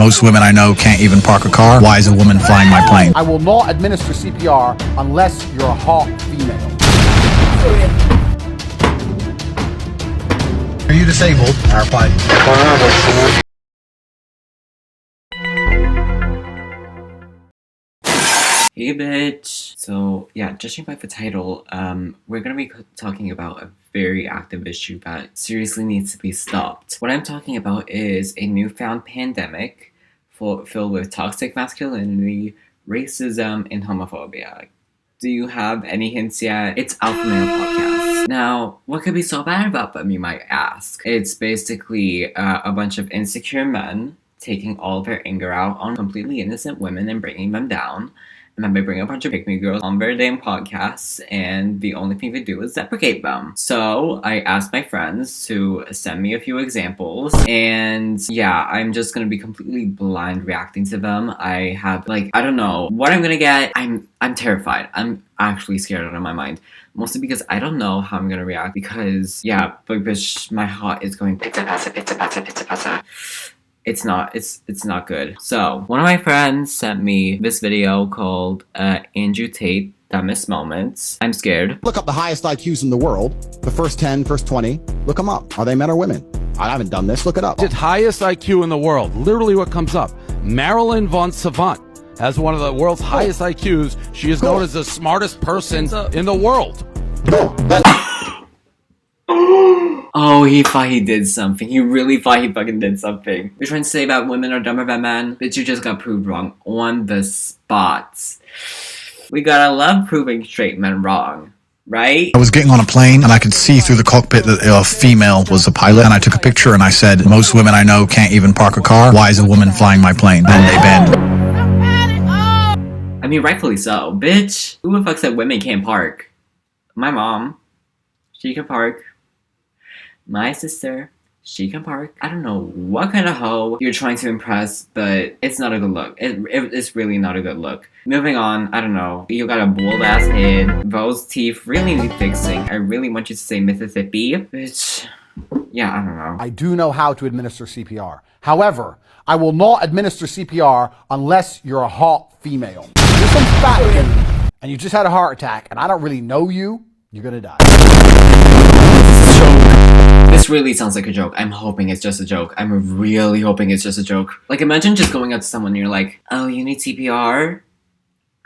most women I know can't even park a car. Why is a woman flying my plane? I will not administer CPR unless you're a hot female. Are you disabled? Hey bitch! So yeah, judging by the title, we're gonna be talking about a very active issue that seriously needs to be stopped. What I'm talking about is a newfound pandemic filled with toxic masculinity, racism, and homophobia. Do you have any hints yet? It's Alpha Male Podcast. Now, what could be so bad about them, you might ask? It's basically a bunch of insecure men taking all their anger out on completely innocent women and bringing them down. And then they bring a bunch of pick-me girls on their damn podcasts, and the only thing they do is deprecate them. So I asked my friends to send me a few examples, and yeah, I'm just gonna be completely blind reacting to them. I have, like, I don't know what I'm gonna get. I'm terrified. I'm actually scared out of my mind. Mostly because I don't know how I'm gonna react, because, yeah, but bitch, my heart is going pizza-pizza, pizza-pizza, pizza-pizza. It's not good. So, one of my friends sent me this video called Andrew Tate, Dumbest Moments. I'm scared. Look up the highest IQs in the world, the first 10, first 20. Look them up. Are they men or women? I haven't done this. Look it up. It's highest IQ in the world. Literally what comes up. Marilyn von Savant has one of the world's highest IQs. She is known as the smartest person in the world. Oh, he thought he did something. He really thought he fucking did something. You're trying to say that women are dumber than men? Bitch, you just got proved wrong on the spot. We gotta love proving straight men wrong, right? I was getting on a plane and I could see through the cockpit that a female was the pilot, and I took a picture and I said, most women I know can't even park a car. Why is a woman flying my plane? And they banned. I mean, rightfully so. Bitch, who the fuck said women can't park? My mom. She can park. My sister, she can park. I don't know what kind of hoe you're trying to impress, but it's not a good look. It's really not a good look. Moving on, I don't know. You got a bold ass head. Those teeth really need fixing. I really want you to say Mississippi. Bitch. Yeah, I don't know. I do know how to administer CPR. However, I will not administer CPR unless you're a hot female. If you're some fat kid and you just had a heart attack and I don't really know you, you're gonna die. This really sounds like a joke. I'm hoping it's just a joke. I'm really hoping it's just a joke. Like, imagine just going up to someone and you're like, oh, you need CPR?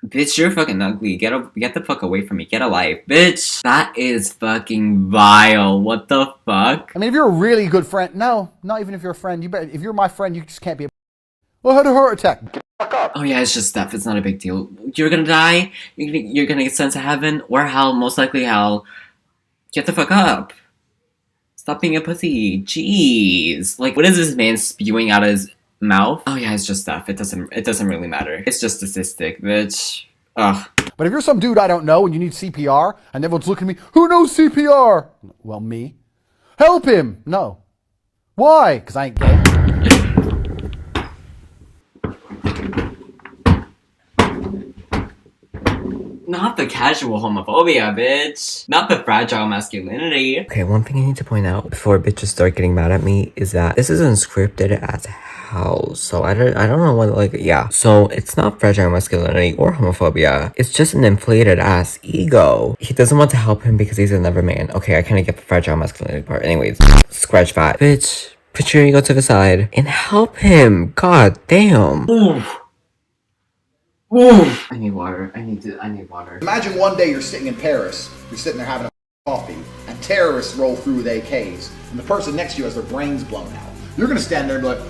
Bitch, you're fucking ugly. Get the fuck away from me. Get a life. Bitch, that is fucking vile. What the fuck? I mean, if you're a really good friend, no, not even if you're a friend. You better, if you're my friend, you just can't be a... Well, I had a heart attack. Get the fuck up. Oh yeah, it's just stuff. It's not a big deal. You're gonna die. You're gonna get sent to heaven or hell. Most likely hell. Get the fuck up. Stop being a pussy. Jeez. Like, what is this man spewing out of his mouth? Oh yeah, it's just stuff. It doesn't really matter. It's just statistic, bitch. Ugh. But if you're some dude I don't know and you need CPR and everyone's looking at me, who knows CPR? Well, me. Help him. No. Why? Because I ain't gay. Not the casual homophobia, bitch. Not the fragile masculinity. Okay, one thing I need to point out before bitches start getting mad at me is that this is unscripted as hell. So I don't know what, like, yeah. So it's not fragile masculinity or homophobia. It's just an inflated ass ego. He doesn't want to help him because he's another man. Okay, I kind of get the fragile masculinity part. Anyways, scratch that. Bitch, put your ego to the side and help him. God damn. Oof. Ooh. I need water. I need water. Imagine one day you're sitting in Paris, you're sitting there having a coffee, and terrorists roll through with AKs, and the person next to you has their brains blown out. You're gonna stand there and be like,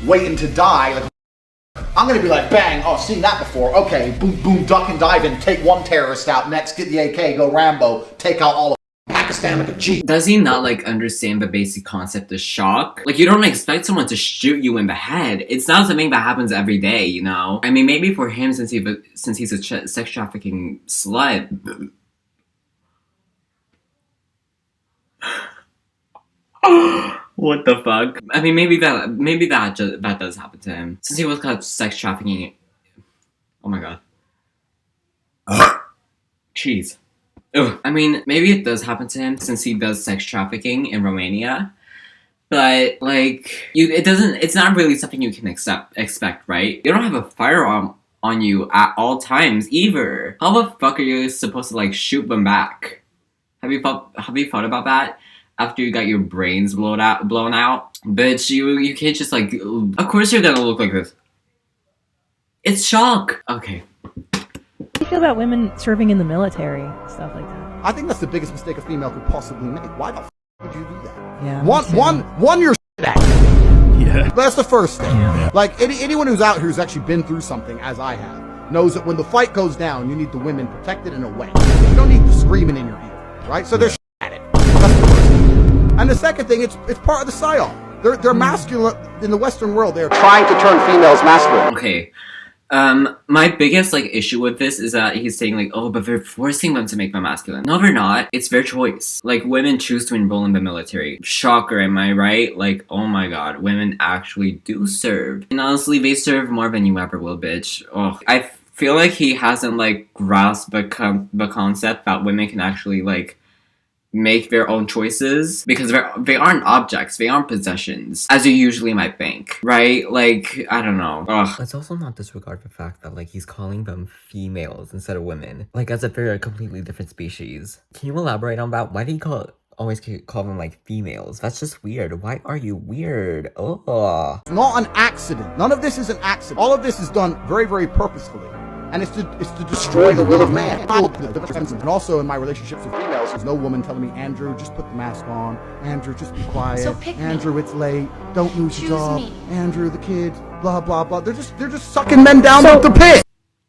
waiting to die. Like, I'm gonna be like, bang, oh, seen that before. Okay, boom, boom, duck and dive in, take one terrorist out, next get the AK, go Rambo, take out all of Pakistan like a G. Does he not, like, understand the basic concept of shock? Like, you don't expect someone to shoot you in the head. It's not something that happens every day, you know? I mean, maybe for him, since he's a sex trafficking slut. What the fuck? I mean, maybe that does happen to him. Since he was caught sex trafficking. Oh my god. Jeez. Ugh. I mean, maybe it does happen to him since he does sex trafficking in Romania. But like, it's not really something you can expect, right? You don't have a firearm on you at all times either. How the fuck are you supposed to like shoot them back? Have you thought about that? After you got your brains blown out, bitch, you can't just like. Of course you're gonna look like this. It's shock. Okay. How do you feel about women serving in the military, stuff like that? I think that's the biggest mistake a female could possibly make. Why the f would you do that? Yeah. One, you're at. Yeah. That's the first thing. Yeah. Like anyone who's out here who's actually been through something, as I have, knows that when the fight goes down, you need the women protected in a way. You don't need the screaming in your ear, right? So they're at it. That's the first thing. And the second thing, it's part of the psyop. They're masculine in the Western world. They're trying to turn females masculine. Okay. My biggest like issue with this is that he's saying like, oh, but they're forcing them to make them masculine. No, they're not. It's their choice. Like, women choose to enroll in the military. Shocker, am I right? Like, oh my god, women actually do serve. And honestly, they serve more than you ever will, bitch. Oh, I feel like he hasn't like grasped the concept that women can actually like make their own choices, because they aren't objects, they aren't possessions, as you usually might think, right? Like, I don't know. Ugh. Let's also not disregard the fact that, like, he's calling them females instead of women. Like, as if they're a completely different species. Can you elaborate on that? Why do you always call them, like, females? That's just weird. Why are you weird? Ugh. It's not an accident. None of this is an accident. All of this is done very, very purposefully. And it's to destroy the will of man. And also in my relationships with females, there's no woman telling me, Andrew, just put the mask on. Andrew, just be quiet. So pick me. Andrew, it's late. Don't lose your Choose job. me. Andrew, the kids, blah, blah, blah. They're just sucking men down the pit.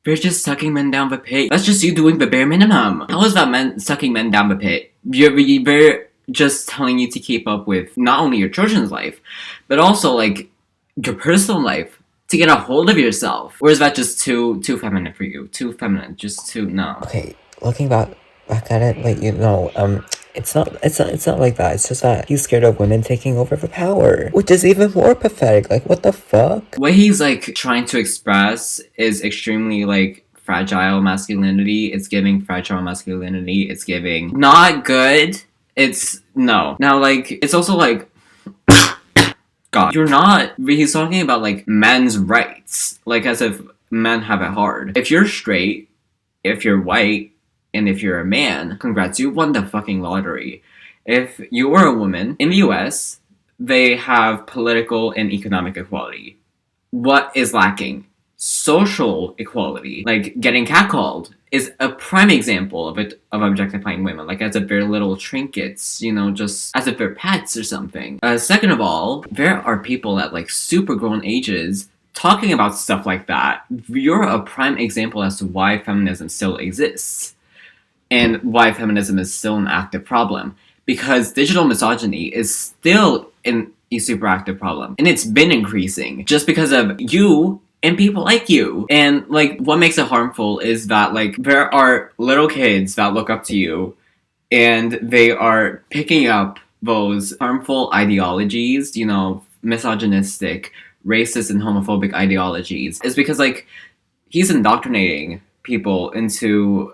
They're just sucking men down the pit. That's just you doing the bare minimum. How is that sucking men down the pit? They're just telling you to keep up with not only your children's life, but also like your personal life. To get a hold of yourself. Or is that just too feminine for you? Too feminine, just too, no. Okay, looking back at it, like, you know, it's not like that. It's just that he's scared of women taking over the power, which is even more pathetic. Like, what the fuck? What he's like trying to express is extremely like fragile masculinity. It's giving fragile masculinity. It's giving not good. It's no. Now, like, it's also like, God, he's talking about like men's rights, like as if men have it hard. If you're straight, if you're white, and if you're a man, congrats, you won the fucking lottery. If you are a woman, in the US, they have political and economic equality. What is lacking? Social equality. Like, getting catcalled is a prime example of objectifying women, like as if they're little trinkets, you know, just as if they're pets or something. Second of all, there are people at like super grown ages talking about stuff like that. You're a prime example as to why feminism still exists and why feminism is still an active problem, because digital misogyny is still a super active problem, and it's been increasing just because of you and people like you. And like, what makes it harmful is that like there are little kids that look up to you and they are picking up those harmful ideologies, you know, misogynistic, racist, and homophobic ideologies. It's because like he's indoctrinating people into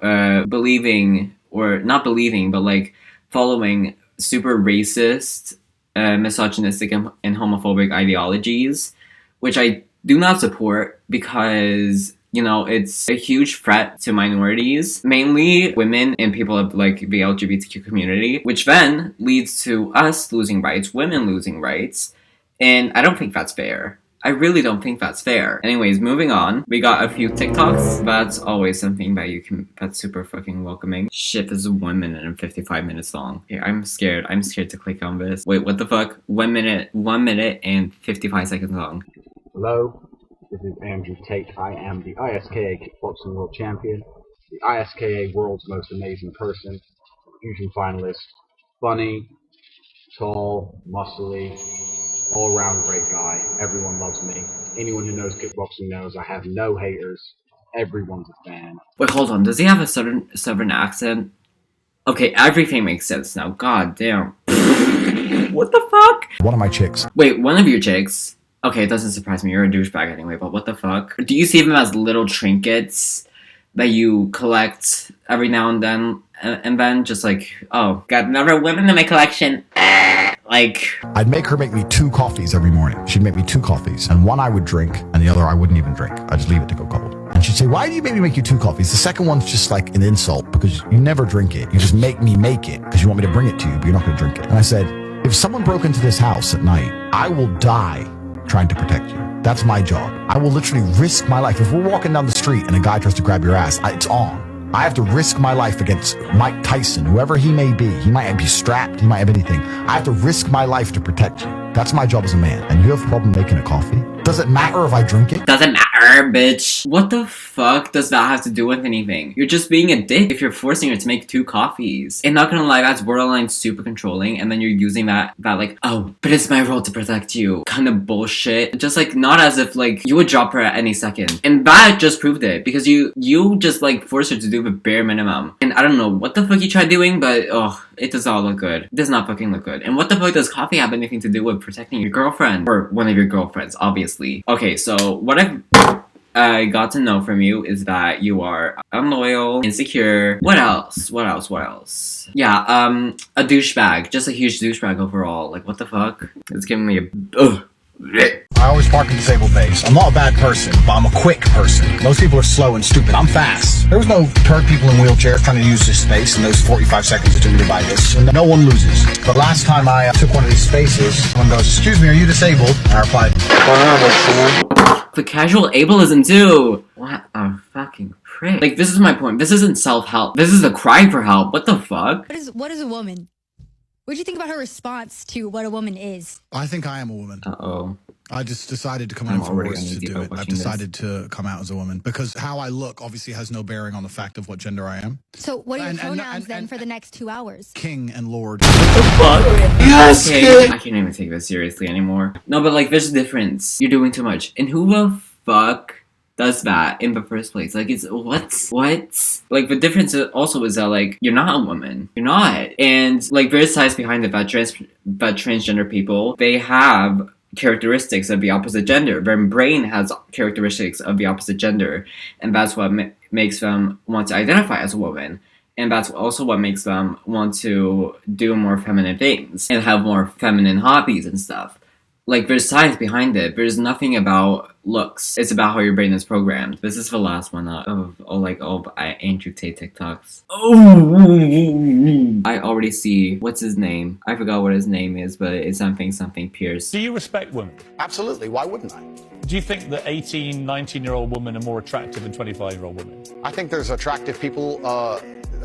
believing, or not believing, but like following super racist, misogynistic, and homophobic ideologies, which I do not support, because, you know, it's a huge threat to minorities, mainly women and people of like the LGBTQ community, which then leads to us losing rights, women losing rights, and I don't think that's fair. I really don't think that's fair. Anyways, moving on. We got a few TikToks. That's always something that's super fucking welcoming. Shit, this is 1 minute and 55 minutes long. Okay, I'm scared to click on this. Wait, what the fuck? 1 minute and 55 seconds long. Hello, this is Andrew Tate. I am the ISKA Kickboxing World Champion, the ISKA World's Most Amazing Person, Fusion Finalist, funny, tall, muscly, all-around great guy. Everyone loves me. Anyone who knows kickboxing knows I have no haters. Everyone's a fan. Wait, hold on. Does he have a southern accent? Okay, everything makes sense now. God damn. What the fuck? One of my chicks. Wait, one of your chicks? Okay, it doesn't surprise me. You're a douchebag anyway, but what the fuck? Do you see them as little trinkets that you collect every now and then? And then just like, oh, got another woman in my collection. Like, I'd make her make me 2 coffees every morning. She'd make me 2 coffees, and one I would drink, and the other I wouldn't even drink. I'd just leave it to go cold. And she'd say, why do you make me make you 2 coffees? The second one's just like an insult because you never drink it. You just make me make it because you want me to bring it to you, but you're not going to drink it. And I said, if someone broke into this house at night, I will die trying to protect you. That's my job. I will literally risk my life. If we're walking down the street and a guy tries to grab your ass, it's on. I have to risk my life against Mike Tyson, whoever he may be. He might be strapped. He might have anything. I have to risk my life to protect you. That's my job as a man. And you have a problem making a coffee? Does it matter if I drink it? doesn't matter, bitch. What the fuck does that have to do with anything? You're just being a dick if you're forcing her to make 2 coffees. And not gonna lie, that's borderline super controlling, and then you're using that like, oh, but it's my role to protect you kind of bullshit. Just like, not as if like you would drop her at any second. And that just proved it, because you just like forced her to do the bare minimum. And I don't know what the fuck you tried doing, but oh, it does not look good. It does not fucking look good. And what the fuck does coffee have anything to do with protecting your girlfriend? Or one of your girlfriends, obviously. Okay, so what I got to know from you is that you are unloyal, insecure. What else? Yeah, a douchebag. Just a huge douchebag overall. Like, what the fuck? It's giving me a... Ugh. I always park in disabled bays. I'm not a bad person, but I'm a quick person. Most people are slow and stupid. I'm fast. There was no turd people in wheelchairs trying to use this space in those 45 seconds it took me to buy this. And no one loses. But last time I took one of these spaces, someone goes, excuse me, are you disabled? And I replied, The casual ableism too. What a fucking prick. Like, this is my point. This isn't self-help. This is a cry for help. What the fuck? What is a woman? What do you think about her response to what a woman is? I think I am a woman. Uh-oh. I just decided to come out for words to do it. I've decided to come out as a woman because how I look obviously has no bearing on the fact of what gender I am. So what are your pronouns then for the next 2 hours? King and Lord. What the fuck? Yes! Okay, I can't even take this seriously anymore. No, but like, there's a difference. You're doing too much. And who the fuck does that in the first place? Like, it's what? Like, the difference also is that like, you're not a woman. You're not. And like, there's science behind it that transgender people, they have characteristics of the opposite gender. Their brain has characteristics of the opposite gender, and that's what makes them want to identify as a woman. And that's also what makes them want to do more feminine things and have more feminine hobbies and stuff. Like, there's science behind it. There's nothing about looks. It's about how your brain is programmed. This is the last one of Andrew Tate TikToks. Oh, I already see. What's his name? I forgot what his name is, but it's something Pierce. Do you respect women? Absolutely. Why wouldn't I? Do you think that 18, 19-year-old women are more attractive than 25-year-old women? I think there's attractive people.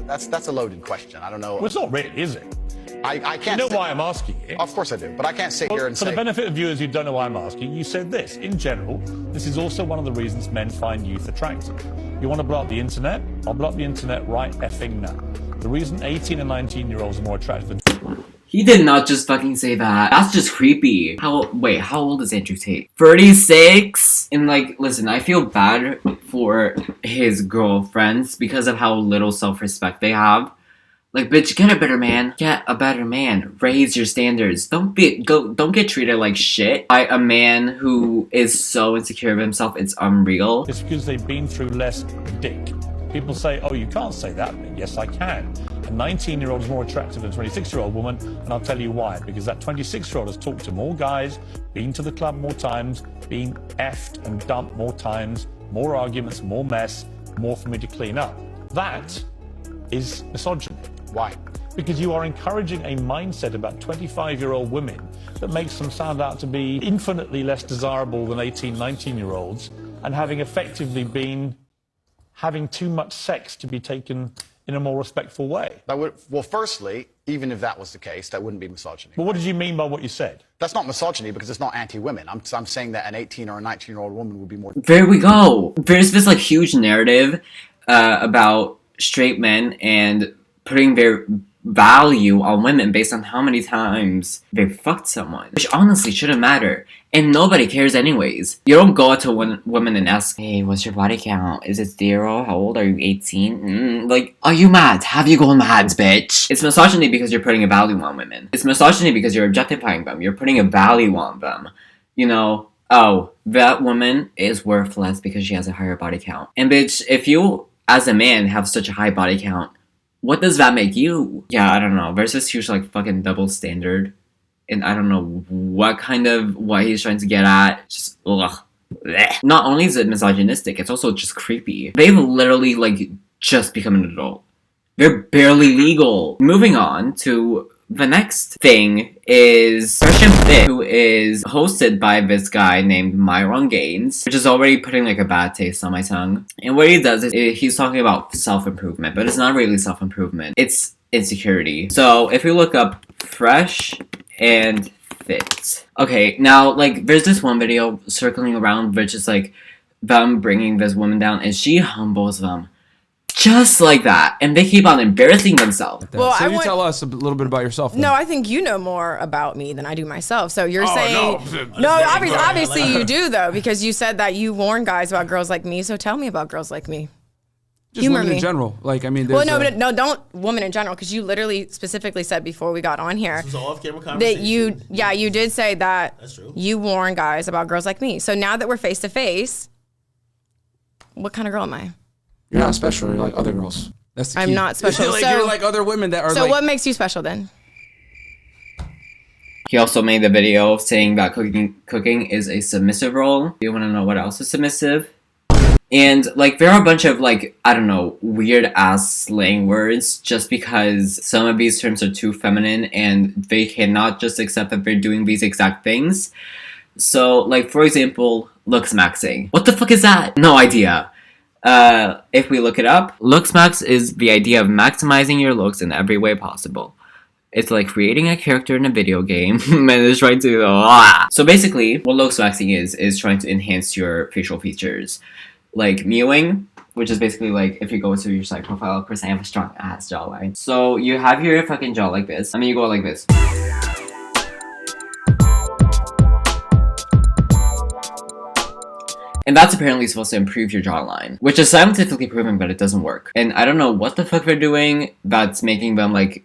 That's a loaded question. I don't know. Well, it's not really, is it? I can't. You know why I'm asking it? Of course I do, but I can't sit here and for say. For the benefit of viewers who don't know why I'm asking, you said this. In general, this is also one of the reasons men find youth attractive. You want to blow up the internet? I'll blow up the internet right effing now. The reason 18 and 19-year-olds are more attractive than... He did not just fucking say that. That's just creepy. Wait, how old is Andrew Tate? 36? And like, listen, I feel bad for his girlfriends because of how little self-respect they have. Like, bitch, get a better man. Get a better man. Raise your standards. Don't get treated like shit by a man who is so insecure of himself. It's unreal. It's because they've been through less dick. People say, oh, you can't say that. Yes, I can. A 19-year-old is more attractive than a 26-year-old woman, and I'll tell you why. Because that 26-year-old has talked to more guys, been to the club more times, been effed and dumped more times, more arguments, more mess, more for me to clean up. That is misogyny. Why? Because you are encouraging a mindset about 25-year-old women that makes them sound out to be infinitely less desirable than 18, 19-year-olds, and having effectively been having too much sex to be taken in a more respectful way. Well, firstly, even if that was the case, that wouldn't be misogyny. Well, what did you mean by what you said? That's not misogyny because it's not anti-women. I'm saying that an 18 or a 19-year-old woman would be more... There we go. There's this like huge narrative about straight men and putting their value on women based on how many times they fucked someone, which honestly shouldn't matter, and nobody cares anyways. You don't go up to women and ask, hey, what's your body count? Is it 0? How old are you? 18? Like, are you mad? Have you gone mad, bitch? It's misogyny because you're putting a value on women. It's misogyny because you're objectifying them. You're putting a value on them. You know, oh, that woman is worth less because she has a higher body count. And bitch, if you as a man have such a high body count, what does that make you? Yeah, I don't know. There's this huge, like, fucking double standard and I don't know what he's trying to get at. Just ugh. Blech. Not only is it misogynistic, it's also just creepy. They've literally like just become an adult. They're barely legal. Moving on to the next thing is Tristan, who is hosted by this guy named Myron, which is already putting like a bad taste on my tongue. And what he does is he's talking about self-improvement, but it's not really self-improvement. It's insecurity. So if you look up fresh and fit. Okay, now like there's this one video circling around which is like them bringing this woman down and she humbles them. Just like that. And they keep on embarrassing themselves. Well, so you tell us a little bit about yourself then. No, I think you know more about me than I do myself. So you're saying... No, obviously you do, though, because you said that you warn guys about girls like me. So tell me about girls like me. Just women in general. Like, I mean, well, no, but no, don't women in general, because you literally specifically said before we got on here this was an off-camera conversation. that you did say that That's true. You warn guys about girls like me. So now that we're face to face, what kind of girl am I? You're not special. You're like other girls. That's the key. I'm not special. Like, so you're like other women that are So like... what makes you special then? He also made the video saying that cooking is a submissive role. Do you want to know what else is submissive? And like there are a bunch of like, I don't know, weird ass slang words just because some of these terms are too feminine and they cannot just accept that they're doing these exact things. So like for example, looks maxing. What the fuck is that? No idea. If we look it up, looks max is the idea of maximizing your looks in every way possible. It's like creating a character in a video game and it's trying to So basically, what looks maxing is trying to enhance your facial features. Like mewing, which is basically like if you go to your side profile, of course I have a strong ass jawline. So you have your fucking jaw like this. I mean you go like this. And that's apparently supposed to improve your jawline, which is scientifically proven, but it doesn't work. And I don't know what the fuck they're doing that's making them like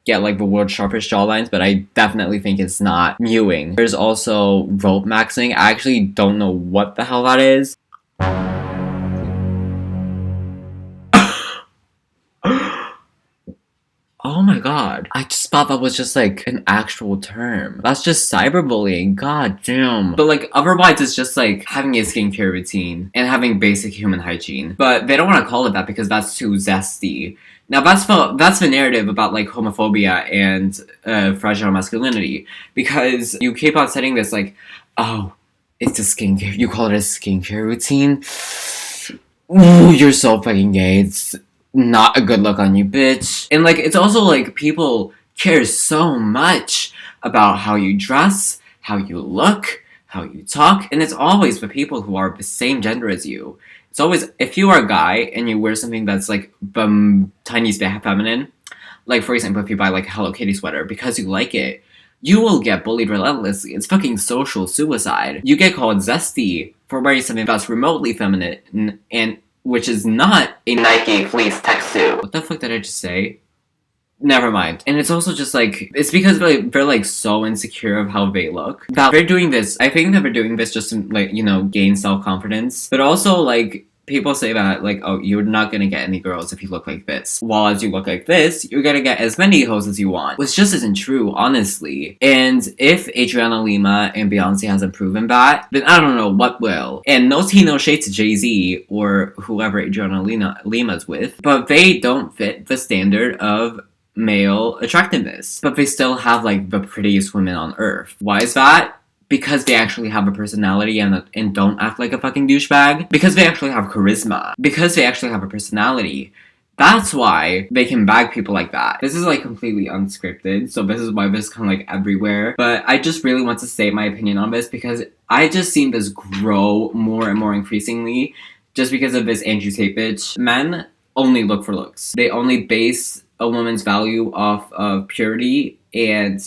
get like the world's sharpest jawlines, but I definitely think it's not mewing. There's also rope maxing. I actually don't know what the hell that is. Oh my god. I just thought that was just like an actual term. That's just cyberbullying. God damn. But like otherwise it's just like having a skincare routine and having basic human hygiene. But they don't want to call it that because that's too zesty. Now that's the narrative about like homophobia and fragile masculinity. Because you keep on setting this like, oh, it's a skincare. You call it a skincare routine? Ooh, you're so fucking gay. It's not a good look on you, bitch. And like it's also like people care so much about how you dress, how you look, how you talk, and it's always for people who are the same gender as you. It's always, if you are a guy and you wear something that's like tiniest bit feminine, like for example if you buy like a Hello Kitty sweater because you like it, you will get bullied relentlessly. It's fucking social suicide. You get called zesty for wearing something that's remotely feminine and which is not a Nike fleece tech suit. What the fuck did I just say? Never mind. And it's also just like, it's because they're like so insecure of how they look that they're doing this. I think that they're doing this just to like, you know, gain self-confidence. But also like, people say that like, oh, you're not gonna get any girls if you look like this. While as you look like this, you're gonna get as many hoes as you want. Which just isn't true, honestly. And if Adriana Lima and Beyonce hasn't proven that, then I don't know what will. And no tea, no shade to Jay-Z or whoever Adriana Lima's with, but they don't fit the standard of male attractiveness. But they still have like the prettiest women on earth. Why is that? Because they actually have a personality and don't act like a fucking douchebag. Because they actually have charisma. Because they actually have a personality. That's why they can bag people like that. This is like completely unscripted, so this is why this is kind of like everywhere. But I just really want to state my opinion on this because I just seen this grow more and more increasingly just because of this Andrew Tate bitch. Men only look for looks. They only base a woman's value off of purity and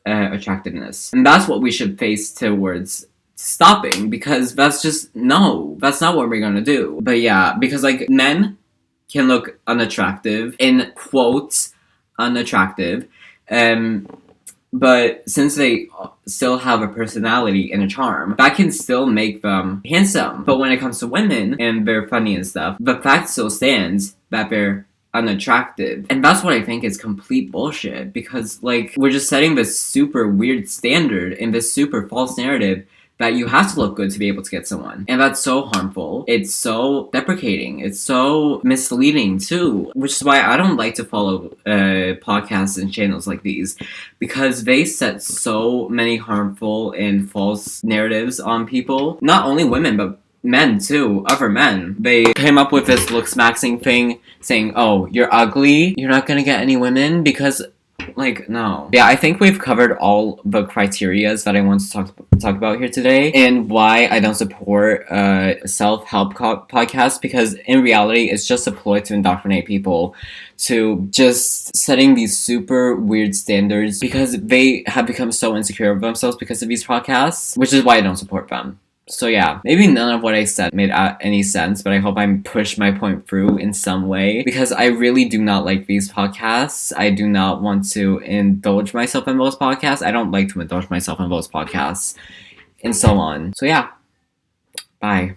attractiveness. And that's what we should face towards stopping because that's just, no, that's not what we're gonna do. But yeah, because like men can look unattractive, in quotes, unattractive, but since they still have a personality and a charm, that can still make them handsome. But when it comes to women and they're funny and stuff, the fact still stands that they're unattractive. And that's what I think is complete bullshit, because like we're just setting this super weird standard and this super false narrative that you have to look good to be able to get someone. And that's so harmful. It's so deprecating. It's so misleading too, which is why I don't like to follow podcasts and channels like these, because they set so many harmful and false narratives on people. Not only women, but men too, other men. They came up with this looks maxing thing, saying, oh, you're ugly, you're not gonna get any women, because like, no. Yeah, I think we've covered all the criterias that I want to talk about here today, and why I don't support self-help podcasts, because in reality it's just a ploy to indoctrinate people to just setting these super weird standards, because they have become so insecure of themselves because of these podcasts, which is why I don't support them. So yeah, maybe none of what I said made any sense, but I hope I pushed my point through in some way, because I really do not like these podcasts. I do not want to indulge myself in those podcasts. I don't like to indulge myself in those podcasts, and so on. So yeah, bye.